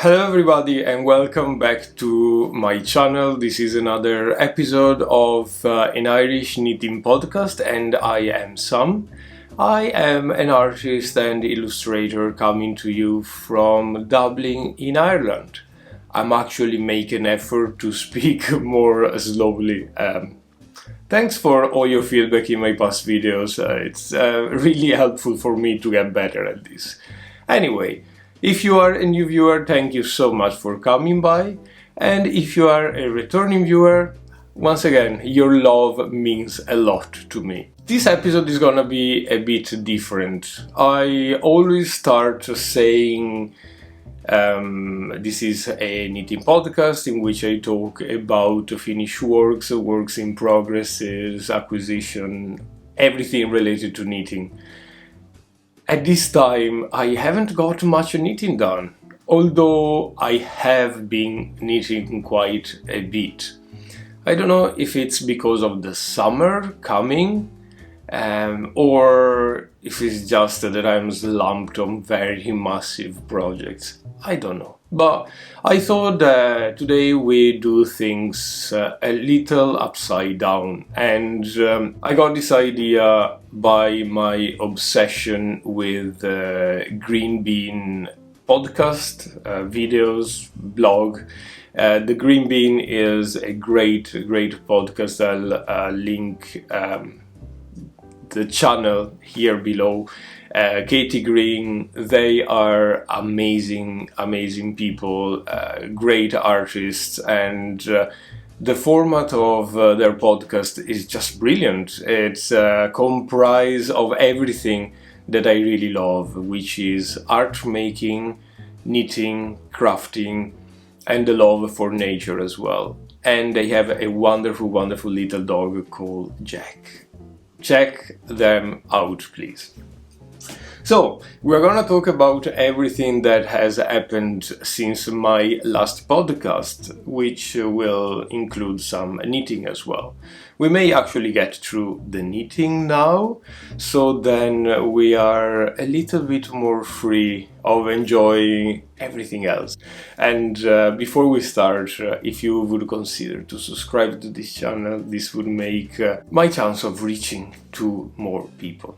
Hello everybody and welcome back to my channel. This is another episode of an Irish knitting podcast and I am Sam. I am an artist and illustrator coming to you from Dublin in Ireland. I'm actually making an effort to speak more slowly. Thanks for all your feedback in my past videos. It's really helpful for me to get better at this. Anyway, if you are a new viewer, thank you so much for coming by. And if you are a returning viewer, once again, your love means a lot to me. This episode is gonna be a bit different. I always start saying this is a knitting podcast in which I talk about finished works, works in progresses, acquisition, everything related to knitting. At this time, I haven't got much knitting done, although I have been knitting quite a bit. I don't know if it's because of the summer coming, or if it's just that I'm slumped on very massive projects. I don't know. But I thought that today we do things a little upside down, and I got this idea by my obsession with Green Bean podcast, videos, blog. The Green Bean is a great podcast. I'll link the channel here below. Katie Green, they are amazing people, great artists, and the format of their podcast is just brilliant. It's comprised of everything that I really love, which is art making, knitting, crafting, and the love for nature as well. And they have a wonderful little dog called Jack. Check them out, please. So, we're gonna talk about everything that has happened since my last podcast, which will include some knitting as well. We may actually get through the knitting now, so then we are a little bit more free of enjoying everything else. And before we start, if you would consider to subscribe to this channel, this would make my chance of reaching to more people.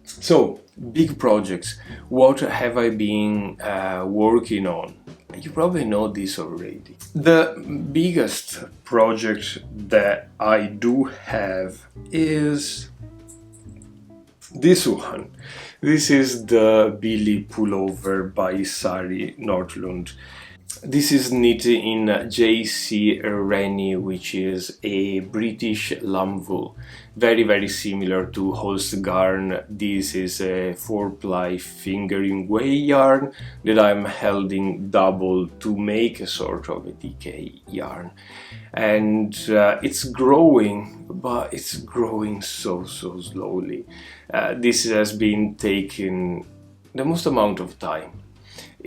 So, big projects. What have I been working on? You probably know this already. The biggest project that I do have is this one. This is the Billy pullover by Sari Nordlund. This is knit in JC Rennie, which is a British lamb wool. Very similar to Holst Garn. This is a 4-ply fingering way yarn that I'm holding double to make a sort of a DK yarn. And it's growing, but it's growing so slowly. This has been taking the most amount of time.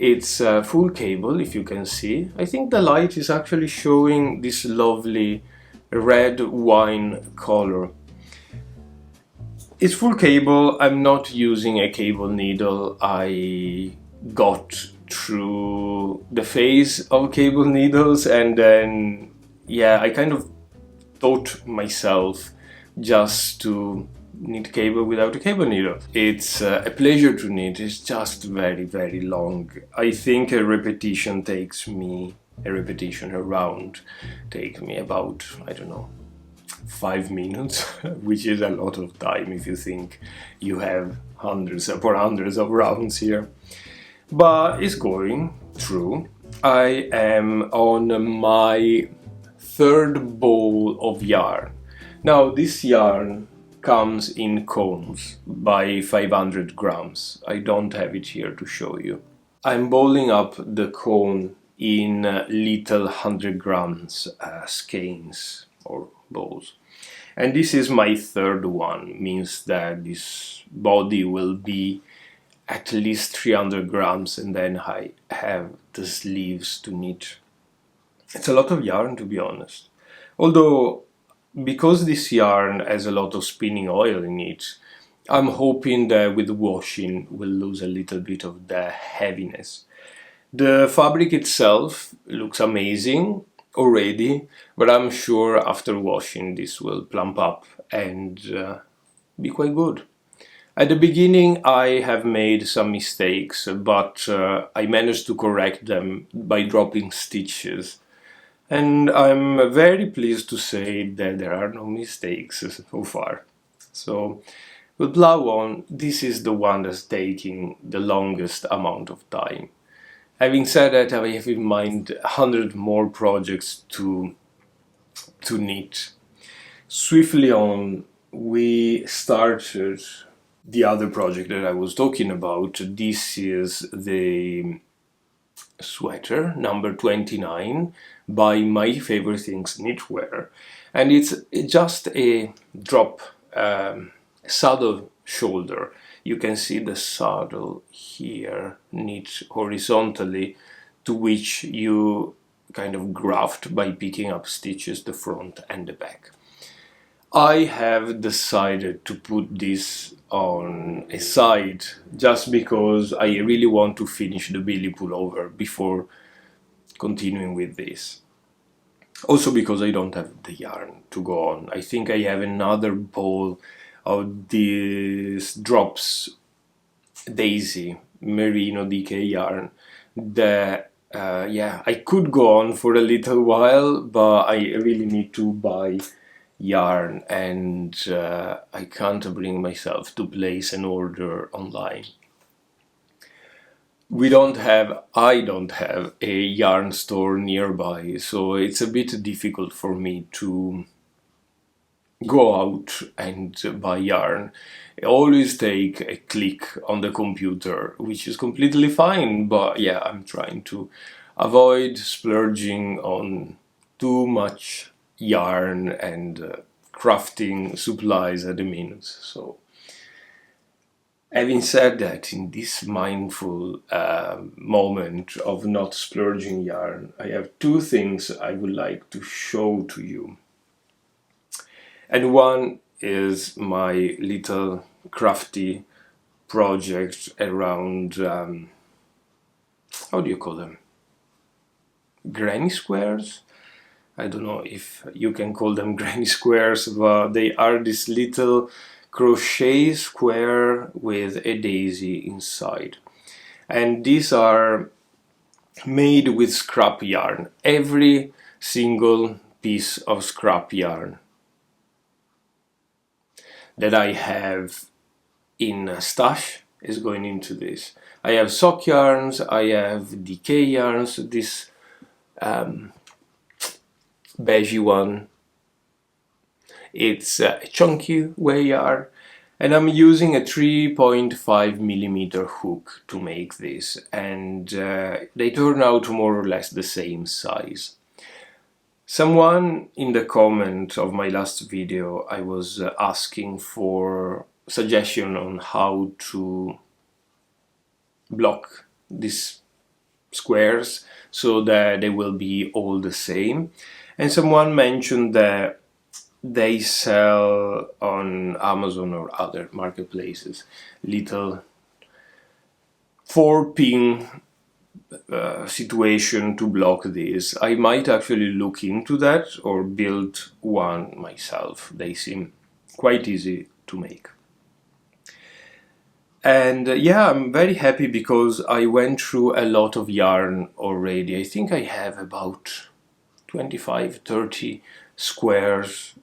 It's full cable, if you can see. I think the light is actually showing this lovely red wine color. It's full cable. I'm not using a cable needle. I got through the phase of cable needles and then, yeah, I kind of taught myself just to knit cable without a cable needle. It's a pleasure to knit. It's just very long. I think a repetition around takes me about, I don't know, 5 minutes, which is a lot of time if you think you have hundreds of rounds here. But it's going through. I am on my third bowl of yarn. Now this yarn comes in cones by 500 grams. I don't have it here to show you. I'm bowling up the cone in little 100 grams skeins or bowls. And this is my third one, means that this body will be at least 300 grams and then I have the sleeves to knit. It's a lot of yarn, to be honest. Although, because this yarn has a lot of spinning oil in it, I'm hoping that with washing we'll lose a little bit of the heaviness. The fabric itself looks amazing already, but I'm sure after washing this will plump up and be quite good. At the beginning I have made some mistakes, but I managed to correct them by dropping stitches. And I'm very pleased to say that there are no mistakes so far. So we'll plow on. This is the one that's taking the longest amount of time. Having said that, I have in mind 100 more projects to knit. Swiftly on, we started the other project that I was talking about. This is the sweater number 29 by My Favorite Things Knitwear, and it's just a drop saddle shoulder. You can see the saddle here knit horizontally, to which you kind of graft by picking up stitches the front and the back. I have decided to put this on a side just because I really want to finish the Billy pullover before continuing with this. Also because I don't have the yarn to go on. I think I have another ball of this Drops Daisy Merino DK yarn that yeah, I could go on for a little while, but I really need to buy yarn, and I can't bring myself to place an order online. I don't have a yarn store nearby, so it's a bit difficult for me to go out and buy yarn. I always take a click on the computer, which is completely fine, but yeah, I'm trying to avoid splurging on too much yarn and crafting supplies at the minute. So having said that, in this mindful moment of not splurging yarn, I have two things I would like to show to you. And one is my little crafty project around, how do you call them? Granny squares? I don't know if you can call them granny squares, but they are this little crochet square with a daisy inside. And these are made with scrap yarn. Every single piece of scrap yarn that I have in a stash is going into this. I have sock yarns, I have DK yarns, this beigey one. It's a chunky way yarn, and I'm using a 3.5mm hook to make this, and they turn out more or less the same size. Someone in the comment of my last video, I was asking for suggestion on how to block these squares so that they will be all the same. And someone mentioned that they sell on Amazon or other marketplaces little 4-pin situation to block this. I might actually look into that or build one myself. They seem quite easy to make. And yeah, I'm very happy because I went through a lot of yarn already. I think I have about 25-30 squares.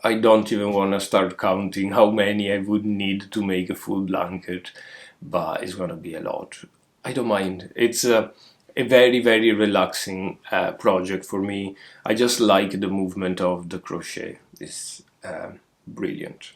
I don't even want to start counting how many I would need to make a full blanket, but it's gonna be a lot. I don't mind. It's a very, very relaxing project for me. I just like the movement of the crochet. It's brilliant.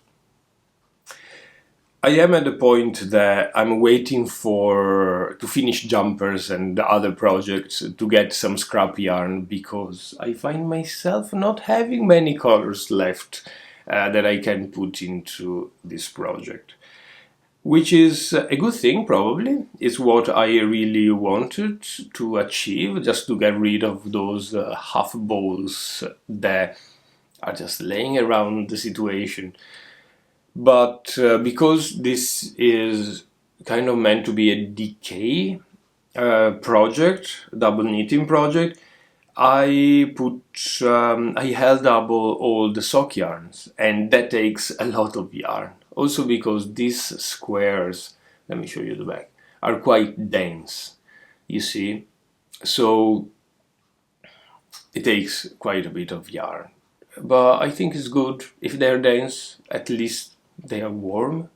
I am at the point that I'm waiting to finish jumpers and other projects to get some scrap yarn, because I find myself not having many colors left that I can put into this project. Which is a good thing, probably. It's what I really wanted to achieve, just to get rid of those half balls that are just laying around the situation. But because this is kind of meant to be a decay project, double knitting project, I held double all the sock yarns, and that takes a lot of yarn. Also because these squares, let me show you the back, are quite dense, you see. So it takes quite a bit of yarn. But I think it's good if they're dense, at least they are warm.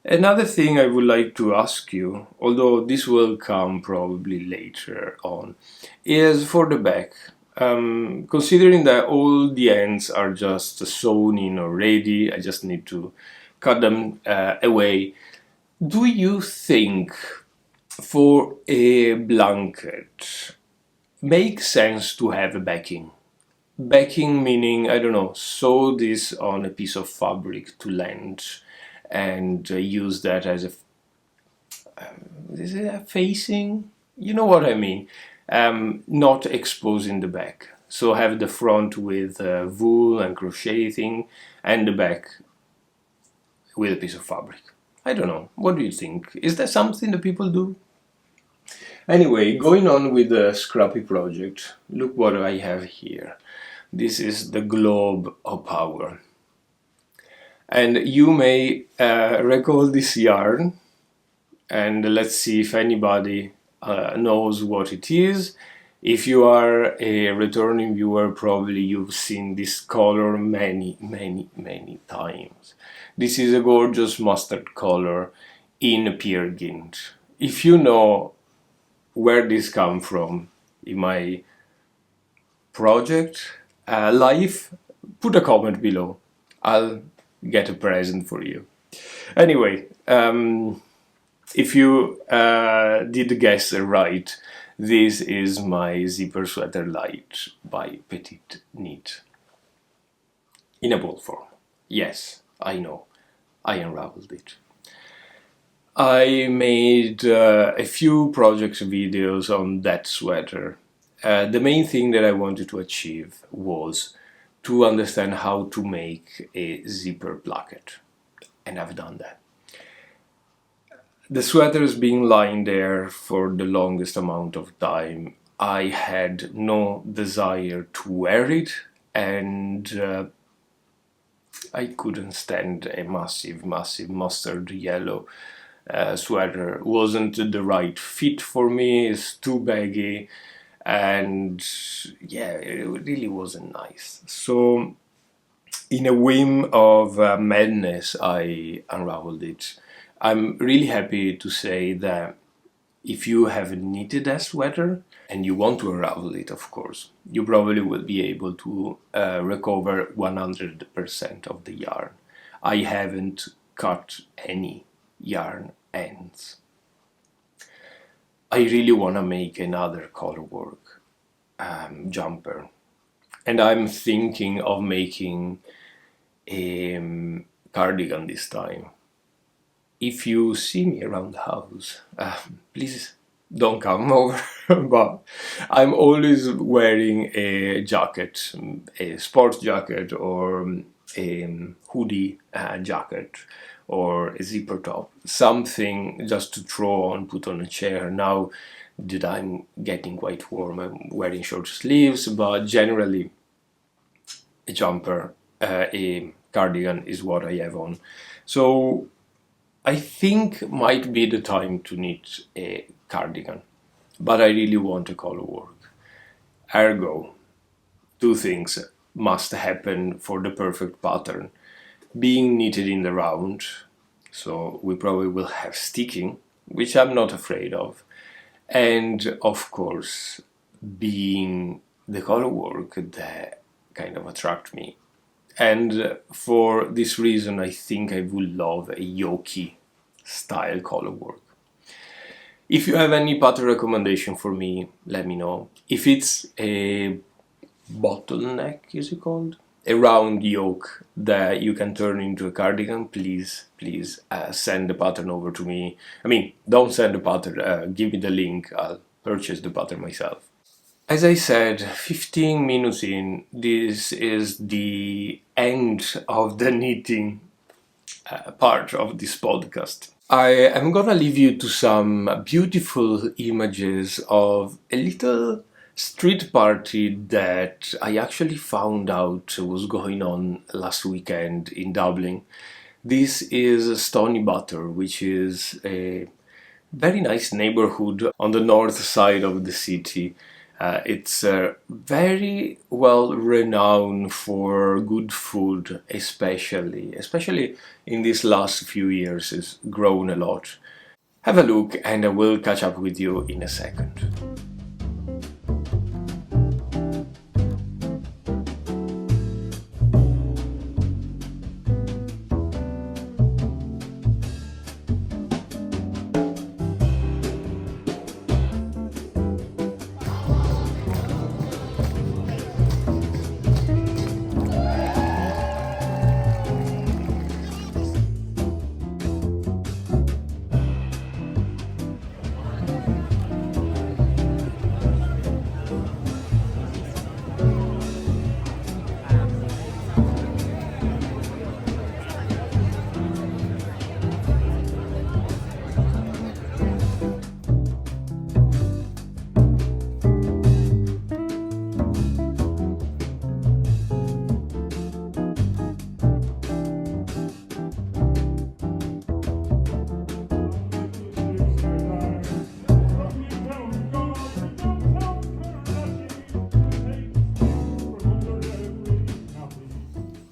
Another thing I would like to ask you, although this will come probably later on, is for the back. Considering that all the ends are just sewn in already, I just need to cut them away. Do you think for a blanket makes sense to have a backing? Backing meaning, I don't know, sew this on a piece of fabric to length and use that as a, is it a facing? You know what I mean. Not exposing the back. So have the front with wool and crochet thing, and the back with a piece of fabric. I don't know. What do you think? Is that something that people do? Anyway, going on with the scrappy project, look what I have here. This is the globe of power. And you may recall this yarn, and let's see if anybody knows what it is. If you are a returning viewer, probably you've seen this color many times. This is a gorgeous mustard color in Peer Gynt. If you know where this comes from in my project life, put a comment below. I'll get a present for you. Anyway, if you did guess right, this is my zipper sweater light by Petite Knit in a ball form. Yes, I know, I unraveled it. I made a few project videos on that sweater. The main thing that I wanted to achieve was to understand how to make a zipper placket, and I've done that. The sweater has been lying there for the longest amount of time. I had no desire to wear it, and I couldn't stand a massive mustard yellow sweater. Wasn't the right fit for me. It's too baggy, and yeah, it really wasn't nice. So in a whim of madness, I unraveled it. I'm really happy to say that if you have knitted a sweater and you want to unravel it, of course, you probably will be able to recover 100% of the yarn. I haven't cut any yarn ends. I really want to make another color work jumper, and I'm thinking of making a cardigan this time. If you see me around the house, please don't come over, but I'm always wearing a jacket, a sports jacket, or a hoodie jacket, or a zipper top, something just to throw on, put on a chair. Now that I'm getting quite warm, I'm wearing short sleeves, but generally a jumper, a cardigan is what I have on. So I think might be the time to knit a cardigan, but I really want a color work. Ergo, two things must happen for the perfect pattern. Being knitted in the round, so we probably will have sticking, which I'm not afraid of, and of course being the color work that kind of attract me. And for this reason, I think I would love a yoki style color work. If you have any pattern recommendation for me, let me know. If it's a bottleneck, is it called? A round yoke that you can turn into a cardigan, please send the pattern over to me. I mean, don't send the pattern, give me the link, I'll purchase the pattern myself. As I said, 15 minutes in, this is the end of the knitting part of this podcast. I am gonna leave you to some beautiful images of a little street party that I actually found out was going on last weekend in Dublin. This is Stonybatter, which is a very nice neighborhood on the north side of the city. It's very well renowned for good food, especially in these last few years. It's grown a lot. Have a look, and I will catch up with you in a second.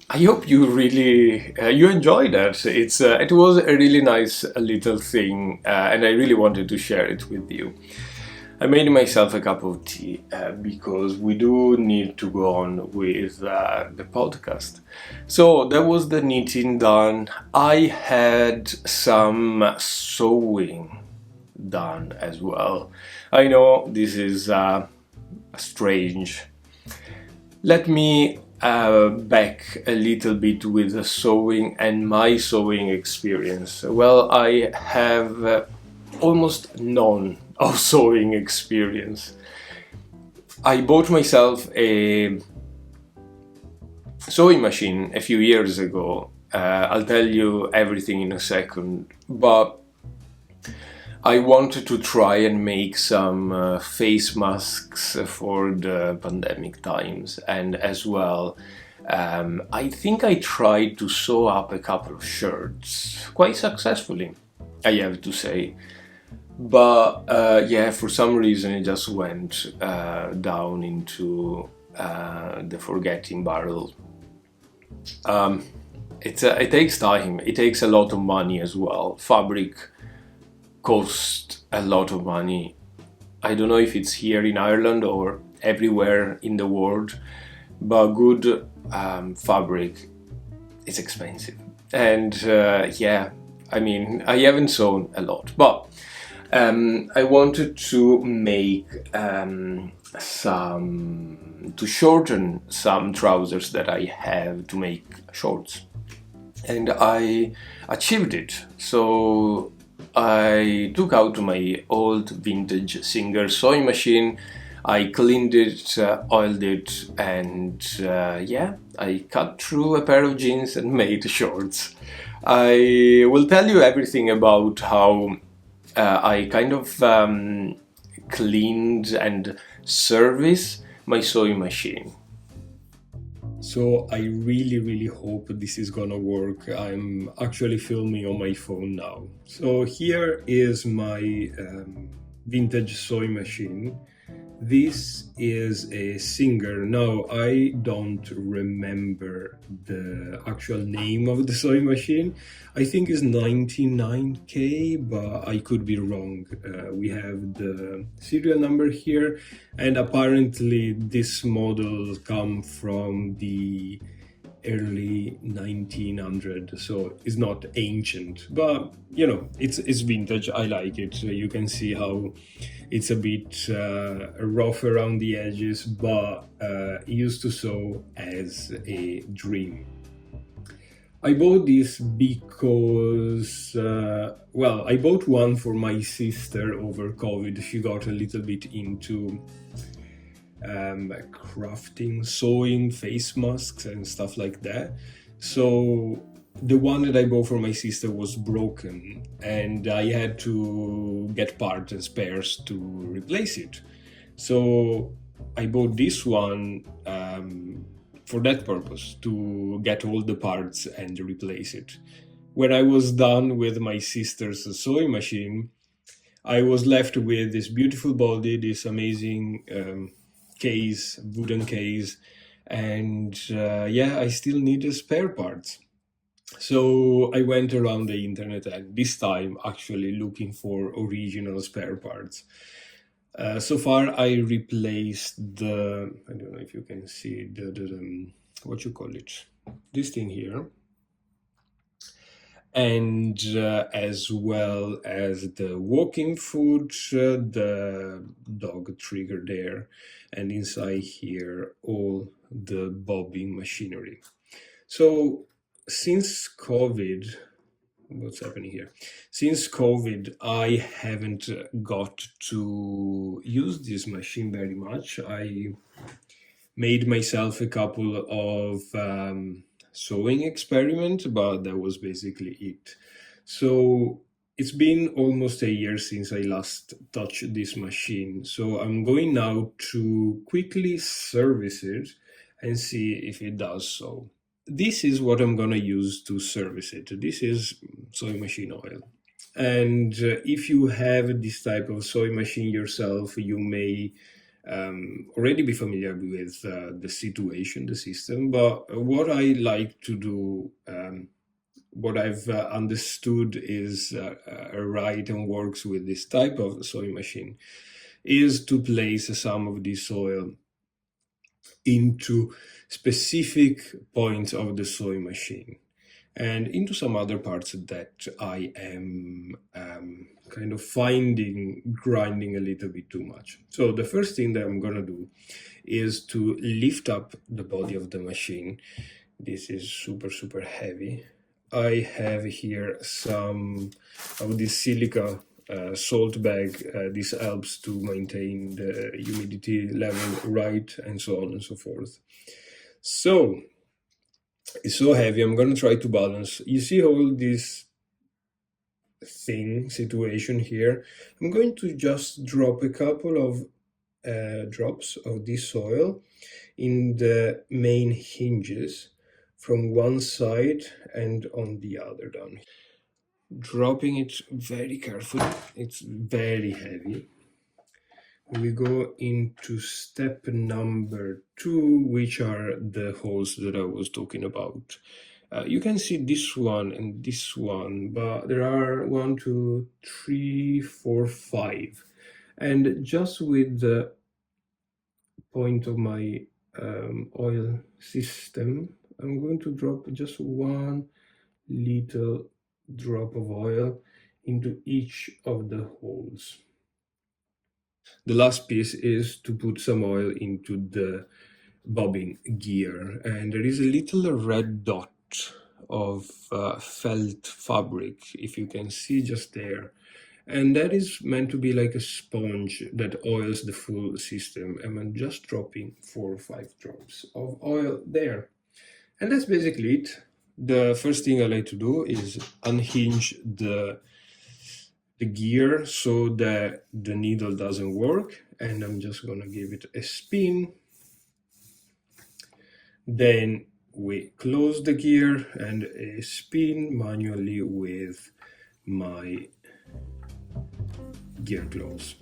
I hope you really you enjoyed that. It was a really nice little thing, and I really wanted to share it with you. I made myself a cup of tea because we do need to go on with the podcast. So that was the knitting done. I had some sewing done as well. I know this is strange. Let me back a little bit with the sewing and my sewing experience. Well, I have almost none of sewing experience. I bought myself a sewing machine a few years ago. I'll tell you everything in a second, but I wanted to try and make some face masks for the pandemic times, and as well, I think I tried to sew up a couple of shirts quite successfully, I have to say. But yeah, for some reason it just went down into the forgetting barrel. It takes time, it takes a lot of money as well. Fabric cost a lot of money. I don't know if it's here in Ireland or everywhere in the world, but good fabric is expensive. And yeah, I mean, I haven't sewn a lot, but I wanted to make to shorten some trousers that I have to make shorts, and I achieved it. So I took out my old vintage Singer sewing machine, I cleaned it, oiled it, and yeah, I cut through a pair of jeans and made shorts. I will tell you everything about how I kind of cleaned and serviced my sewing machine. So I really hope this is gonna work. I'm actually filming on my phone now. So here is my vintage sewing machine. This is a Singer. Now I don't remember the actual name of the sewing machine. I think it's 99K, but I could be wrong. We have the serial number here, and apparently this model come from the early 1900s, so it's not ancient, but you know, it's vintage. I like it. So you can see how it's a bit rough around the edges, but it used to sew as a dream. I bought this because, well, I bought one for my sister over COVID. She got a little bit into crafting, sewing face masks and stuff like that. So the one that I bought for my sister was broken, and I had to get parts and spares to replace it. So I bought this one for that purpose, to get all the parts and replace it. When I was done with my sister's sewing machine, I was left with this beautiful body, this amazing case, wooden case, and yeah, I still needed spare parts. So I went around the internet, and this time actually looking for original spare parts. So far I replaced I don't know if you can see what you call it, this thing here, and as well as the walking foot, the dog trigger there, and inside here all the bobbing machinery. So since COVID, what's happening here? Since COVID, I haven't got to use this machine very much. I made myself a couple of sewing experiments, but that was basically it. So it's been almost a year since I last touched this machine. So I'm going now to quickly service it and see if it does so. This is what I'm gonna use to service it. This is sewing machine oil. And if you have this type of sewing machine yourself, you may already be familiar with the situation, the system. But what I like to do, what I've understood is right and works with this type of sewing machine, is to place some of this oil into specific points of the sewing machine and into some other parts that I am kind of finding grinding a little bit too much. So the first thing that I'm gonna do is to lift up the body of the machine. This is super heavy. I have here some of this silica salt bag. This helps to maintain the humidity level right, and so on and so forth. So it's so heavy, I'm gonna try to balance. You see all this situation here? I'm going to just drop a couple of drops of this oil in the main hinges from one side and on the other down here. Dropping it very carefully, it's very heavy. We go into step number 2, which are the holes that I was talking about. You can see this one and this one, but there are 1, 2, 3, 4, 5. And just with the point of my oil system, I'm going to drop just one little drop of oil into each of the holes. The last piece is to put some oil into the bobbin gear, and there is a little red dot of felt fabric, if you can see just there, and that is meant to be like a sponge that oils the full system, and I'm just dropping 4 or 5 drops of oil there, and that's basically it. The first thing I like to do is unhinge the gear so that the needle doesn't work, and I'm just gonna give it a spin. Then we close the gear and a spin manually with my gear close.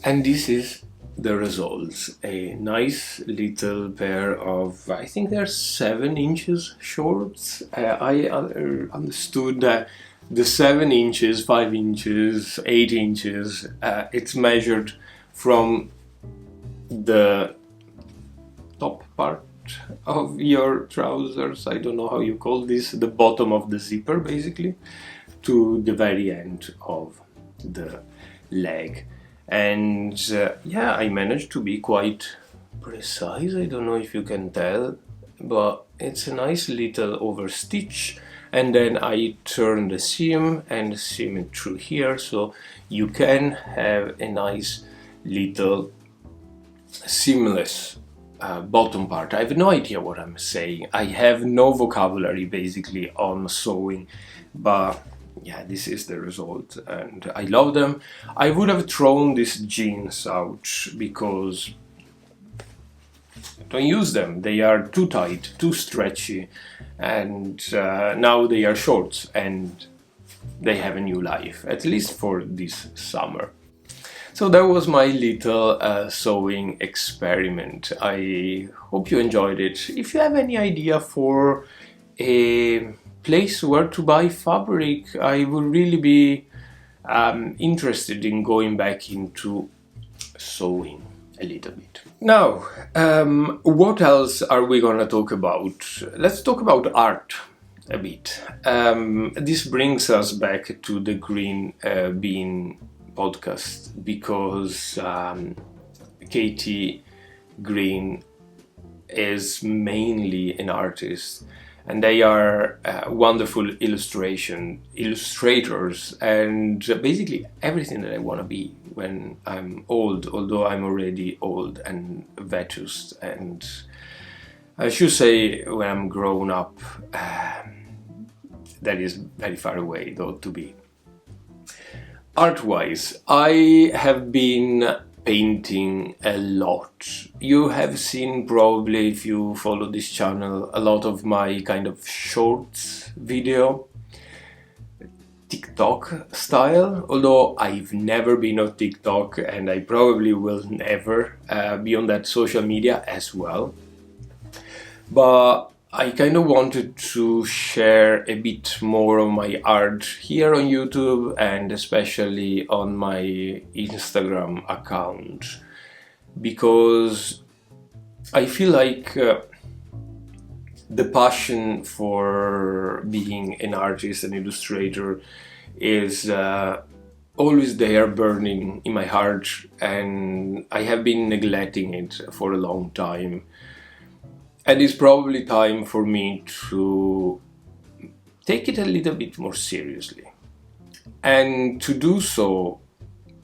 And this is the results. A nice little pair of, I think they're 7 inches shorts. I understood that the 7 inches, 5 inches, 8 inches, it's measured from the top part of your trousers. I don't know how you call this, the bottom of the zipper basically. to the very end of the leg. And yeah, I managed to be quite precise. I don't know if you can tell, but it's a nice little overstitch, and then I turn the seam and seam it through here, so you can have a nice little seamless bottom part. I have no idea what I'm saying. I have no vocabulary basically on sewing, but yeah, this is the result and I love them. I would have thrown these jeans out because I don't use them. They are too tight, too stretchy, and now they are shorts and they have a new life, at least for this summer. So that was my little sewing experiment. I hope you enjoyed it. If you have any idea for a place where to buy fabric, I would really be interested in going back into sewing a little bit. Now, what else are we gonna talk about? Let's talk about art a bit. This brings us back to the green bean podcast because Katie Green is mainly an artist, and they are wonderful illustrators, and basically everything that I want to be when I'm old, although I'm already old and vetused, and I should say when I'm grown up, that is very far away though to be. Art-wise, I have been painting a lot. You have seen probably, if you follow this channel, a lot of my kind of shorts video, TikTok style, although I've never been on TikTok and I probably will never be on that social media as well. But I kind of wanted to share a bit more of my art here on YouTube and especially on my Instagram account, because I feel like the passion for being an artist, an illustrator is always there, burning in my heart, and I have been neglecting it for a long time. And it's probably time for me to take it a little bit more seriously. And to do so,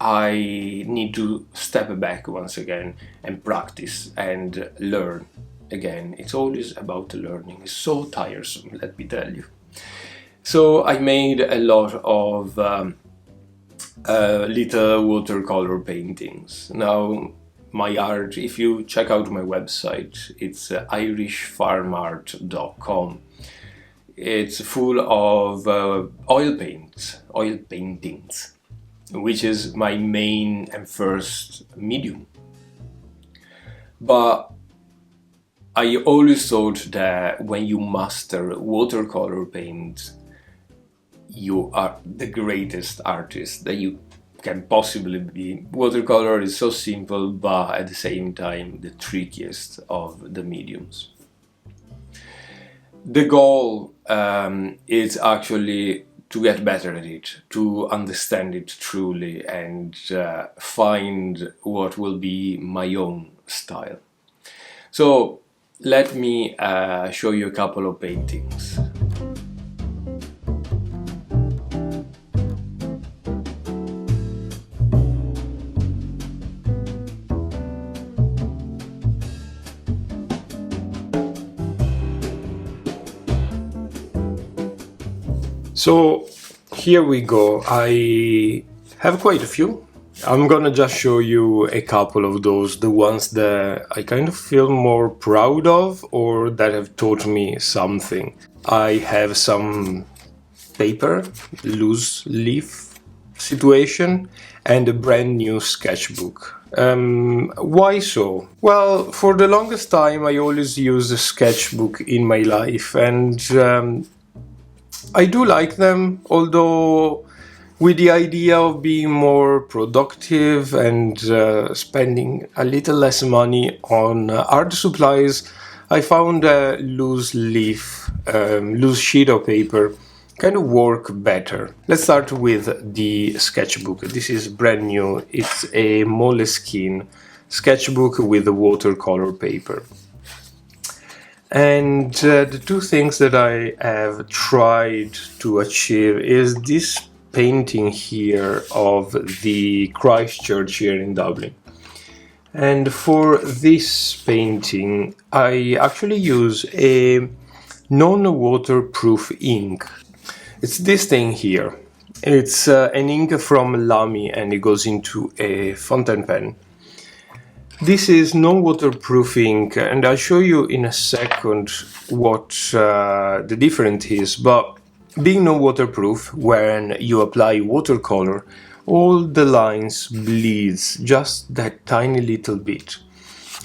I need to step back once again and practice and learn again. It's always about learning. It's so tiresome, let me tell you. So I made a lot of little watercolor paintings. Now, my art, if you check out my website, it's irishfarmart.com. It's full of oil paintings, which is my main and first medium. But I always thought that when you master watercolor paint, you are the greatest artist that you can possibly be. Watercolor is so simple, but at the same time the trickiest of the mediums. The goal is actually to get better at it, to understand it truly, and find what will be my own style. So let me show you a couple of paintings. So here we go. I have quite a few. I'm gonna just show you a couple of those, the ones that I kind of feel more proud of or that have taught me something. I have some paper, loose leaf situation, and a brand new sketchbook. Why so? Well, for the longest time I always used a sketchbook in my life, and I do like them, although with the idea of being more productive and spending a little less money on art supplies, I found a loose sheet of paper kind of work better. Let's start with the sketchbook. This is brand new. It's a Moleskine sketchbook with a watercolor paper. And the two things that I have tried to achieve is this painting here of the Christchurch here in Dublin. And for this painting, I actually use a non-waterproof ink. It's this thing here. It's an ink from Lamy and it goes into a fountain pen. This is non-waterproof ink and I'll show you in a second what the difference is, but being non-waterproof, when you apply watercolor, all the lines bleeds just that tiny little bit.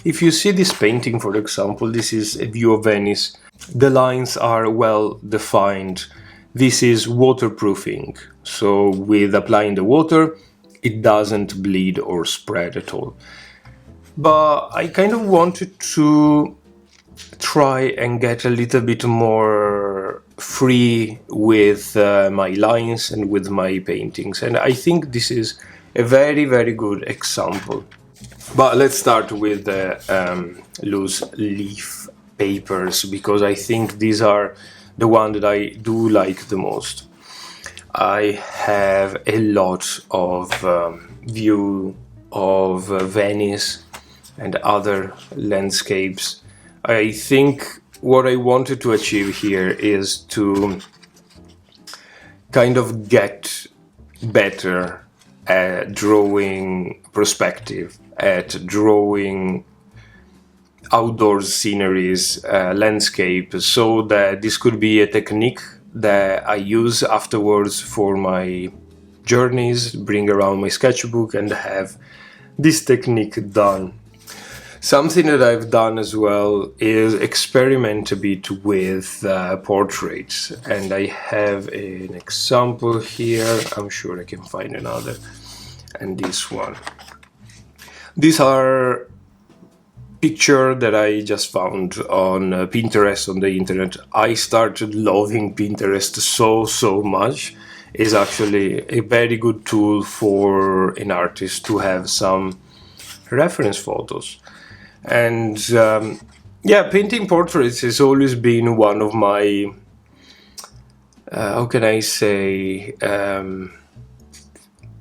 If you see this painting, for example, this is a view of Venice, the lines are well defined. This is waterproofing, so with applying the water, it doesn't bleed or spread at all. But I kind of wanted to try and get a little bit more free with my lines and with my paintings, and I think this is a very, very good example. But let's start with the loose leaf papers, because I think these are the one that I do like the most. I have a lot of view of Venice and other landscapes. I think what I wanted to achieve here is to kind of get better at drawing perspective, at drawing outdoors sceneries, landscape, so that this could be a technique that I use afterwards for my journeys, bring around my sketchbook and have this technique done. Something that I've done as well is experiment a bit with portraits, and I have an example here. I'm sure I can find another, and this one. These are pictures that I just found on Pinterest, on the internet. I started loving Pinterest so much. It's actually a very good tool for an artist to have some reference photos. And yeah, painting portraits has always been one of my, how can I say,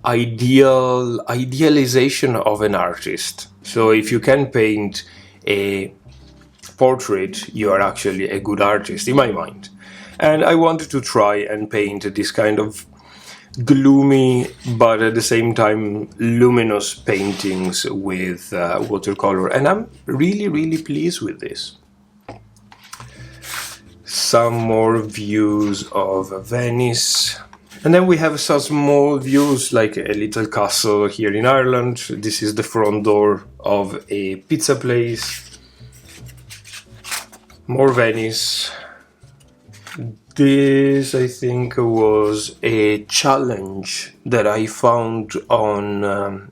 idealization of an artist. So if you can paint a portrait, you are actually a good artist in my mind. And I wanted to try and paint this kind of gloomy but at the same time luminous paintings with watercolor, and I'm really pleased with this. Some more views of Venice, and then we have some small views like a little castle here in Ireland. This is the front door of a pizza place. More Venice. This, I think, was a challenge that I found on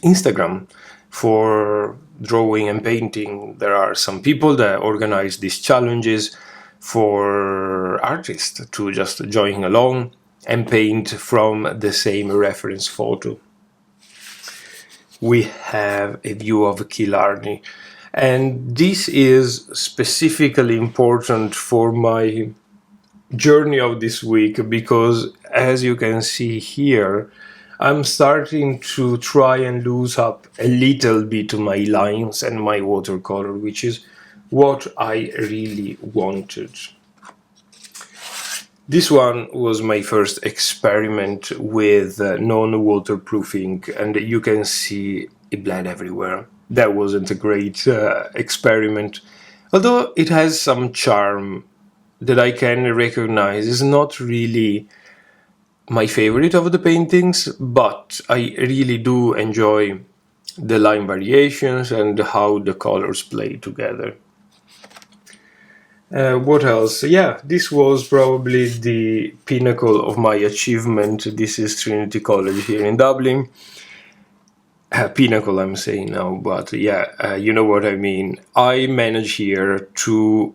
Instagram for drawing and painting. There are some people that organize these challenges for artists to just join along and paint from the same reference photo. We have a view of Killarney, and this is specifically important for my journey of this week, because as you can see here, I'm starting to try and lose up a little bit my lines and my watercolor, which is what I really wanted. This one was my first experiment with non-waterproofing, and you can see it bled everywhere. That wasn't a great experiment, although it has some charm that I can recognize. Is not really my favorite of the paintings, but I really do enjoy the line variations and how the colors play together. What else? Yeah, this was probably the pinnacle of my achievement. This is Trinity College here in Dublin. Pinnacle, I'm saying now, but yeah, you know what I mean. I managed here to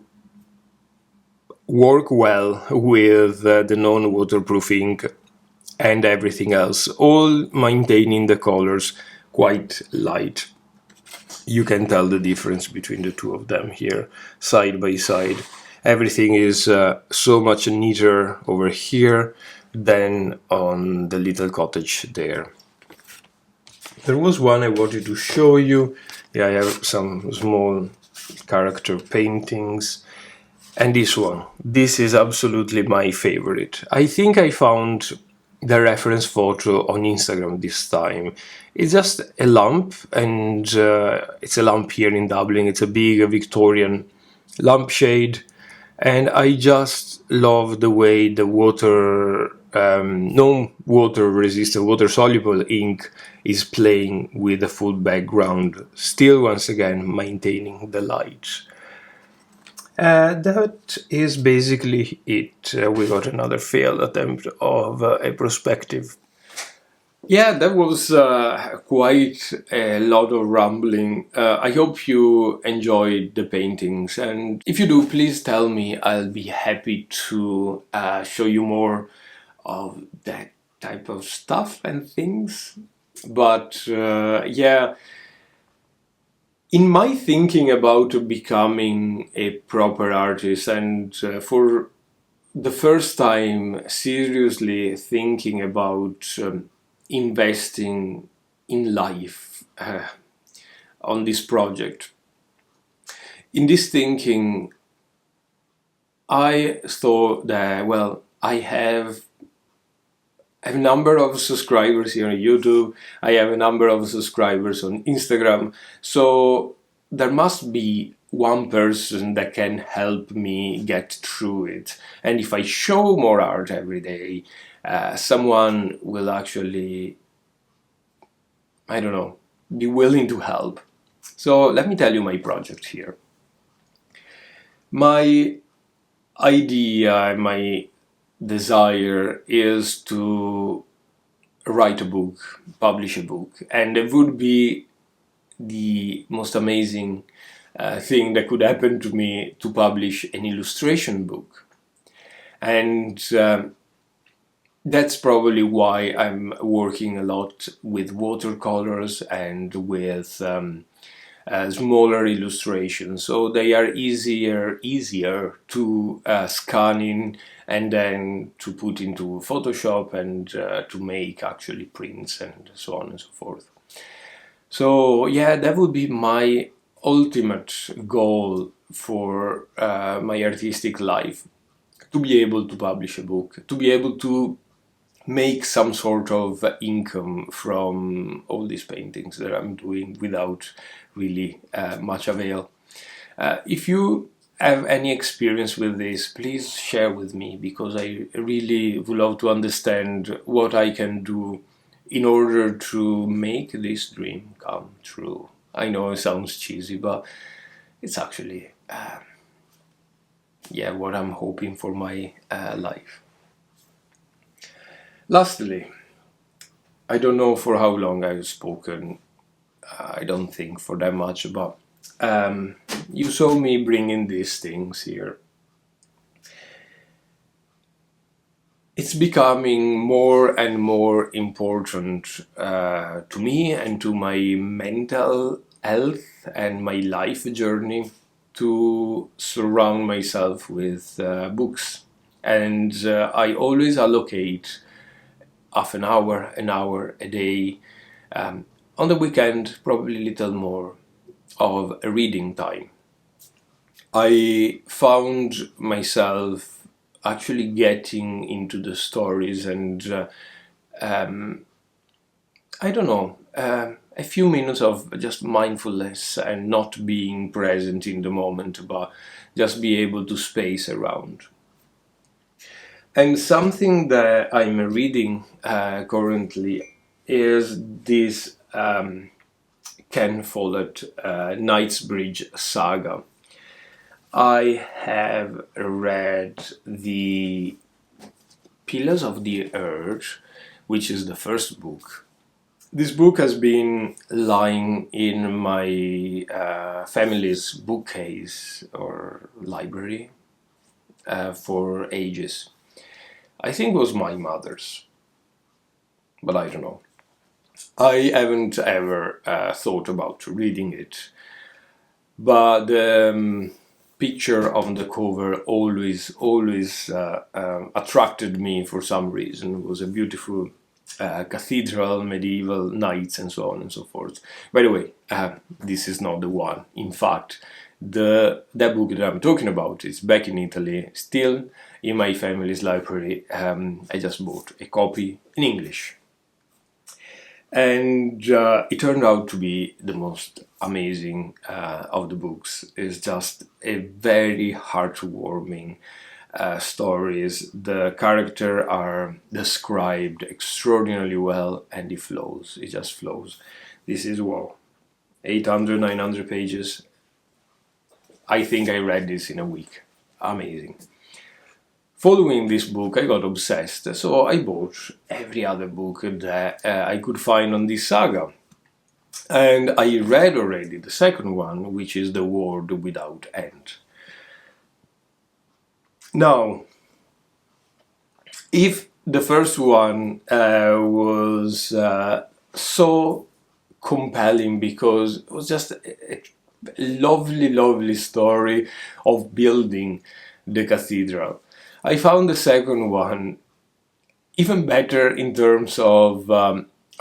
work well with the non-waterproof ink and everything else, all maintaining the colors quite light. You can tell the difference between the two of them here, side by side. Everything is so much neater over here than on the little cottage there. There was one I wanted to show you. Yeah, I have some small character paintings. And this one. This is absolutely my favorite. I think I found the reference photo on Instagram this time. It's just a lamp, and it's a lamp here in Dublin. It's a big Victorian lampshade, and I just love the way the non-water resistant, water soluble ink is playing with the full background, still once again maintaining the light. That is basically it. We got another failed attempt of a perspective. Yeah, that was quite a lot of rambling. I hope you enjoyed the paintings, and if you do, please tell me. I'll be happy to show you more of that type of stuff and things. But yeah, in my thinking about becoming a proper artist, and for the first time seriously thinking about investing in life on this project, in this thinking, I thought that, well, I have a number of subscribers here on YouTube, I have a number of subscribers on Instagram, so there must be one person that can help me get through it. And if I show more art every day, someone will actually, I don't know, be willing to help. So let me tell you my project here. My idea, my desire is to write a book, publish a book, and it would be the most amazing thing that could happen to me to publish an illustration book. And that's probably why I'm working a lot with watercolors and with smaller illustrations, so they are easier to scan in and then to put into Photoshop and to make actually prints and so on and so forth. So yeah, that would be my ultimate goal for my artistic life, to be able to publish a book, to be able to make some sort of income from all these paintings that I'm doing without really much avail. If you have any experience with this, please share with me, because I really would love to understand what I can do in order to make this dream come true. I know it sounds cheesy, but it's actually yeah, what I'm hoping for my life. Lastly, I don't know for how long I've spoken. I don't think for that much, but you saw me bringing these things here. It's becoming more and more important to me and to my mental health and my life journey to surround myself with books. And I always allocate half an hour a day, on the weekend probably a little more, of reading time. I found myself actually getting into the stories, and I don't know, a few minutes of just mindfulness and not being present in the moment, but just be able to space around. And something that I'm reading currently is this Ken Follett Knightsbridge saga. I have read the Pillars of the Earth, which is the first book. This book has been lying in my family's bookcase or library for ages. I think it was my mother's, but I don't know. I haven't ever thought about reading it, but the picture on the cover always attracted me for some reason. It was a beautiful cathedral, medieval knights, and so on and so forth. By the way, this is not the one. In fact, that book that I'm talking about is back in Italy, still in my family's library. I just bought a copy in English. And it turned out to be the most amazing of the books. It's just a very heartwarming stories. The characters are described extraordinarily well, and it flows. It just flows. This is, wow, 800, 900 pages. I think I read this in a week. Amazing. Following this book, I got obsessed, so I bought every other book that I could find on this saga. And I read already the second one, which is The World Without End. Now, if the first one was so compelling because it was just a lovely, lovely story of building the cathedral, I found the second one even better in terms of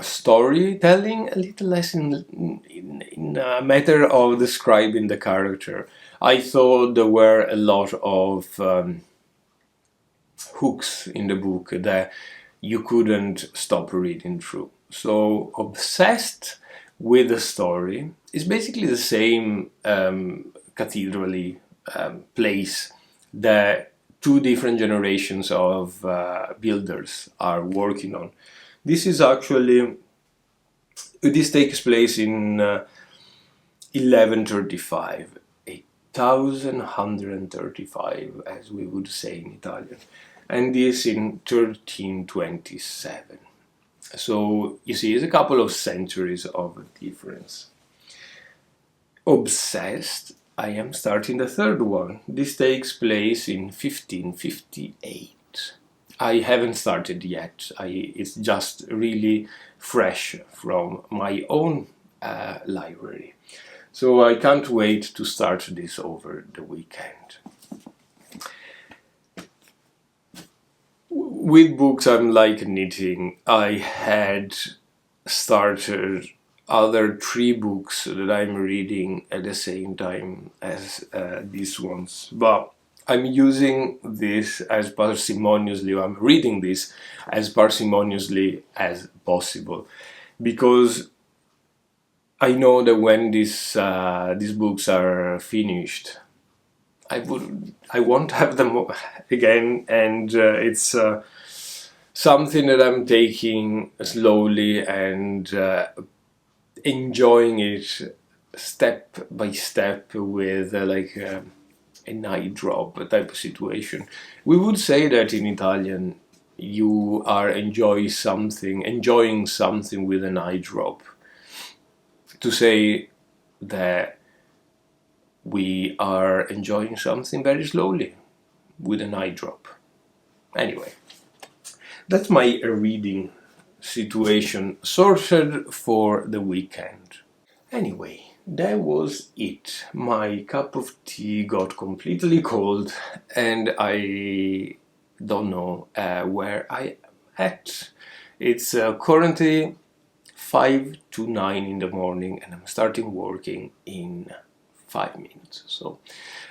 storytelling, a little less in a matter of describing the character. I thought there were a lot of hooks in the book that you couldn't stop reading through. So obsessed with the story. It's basically the same cathedral place that two different generations of builders are working on. This takes place in 1135, 1135, as we would say in Italian, and this in 1327. So you see, it's a couple of centuries of difference. Obsessed, I am starting the third one. This takes place in 1558. I haven't started yet. It's just really fresh from my own library. So I can't wait to start this over the weekend. With books, I'm like knitting. I had started other 3 books that I'm reading at the same time as these ones, but I'm using this as parsimoniously, I'm reading this as parsimoniously as possible, because I know that when these books are finished, I won't have them again, and it's something that I'm taking slowly and enjoying it step by step with like a night drop type of situation. We would say that in Italian you are enjoying something with an eye drop, to say that we are enjoying something very slowly with an eye drop. Anyway, that's my reading situation sorted for the weekend. Anyway, that was it. My cup of tea got completely cold and I don't know where I am at. It's currently 5 to 9 in the morning and I'm starting working in 5 minutes. So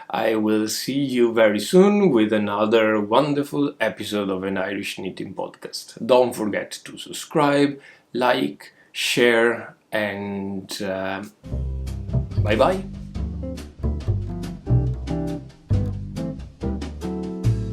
I will see you very soon with another wonderful episode of an Irish Knitting Podcast. Don't forget to subscribe, like, share, and bye bye.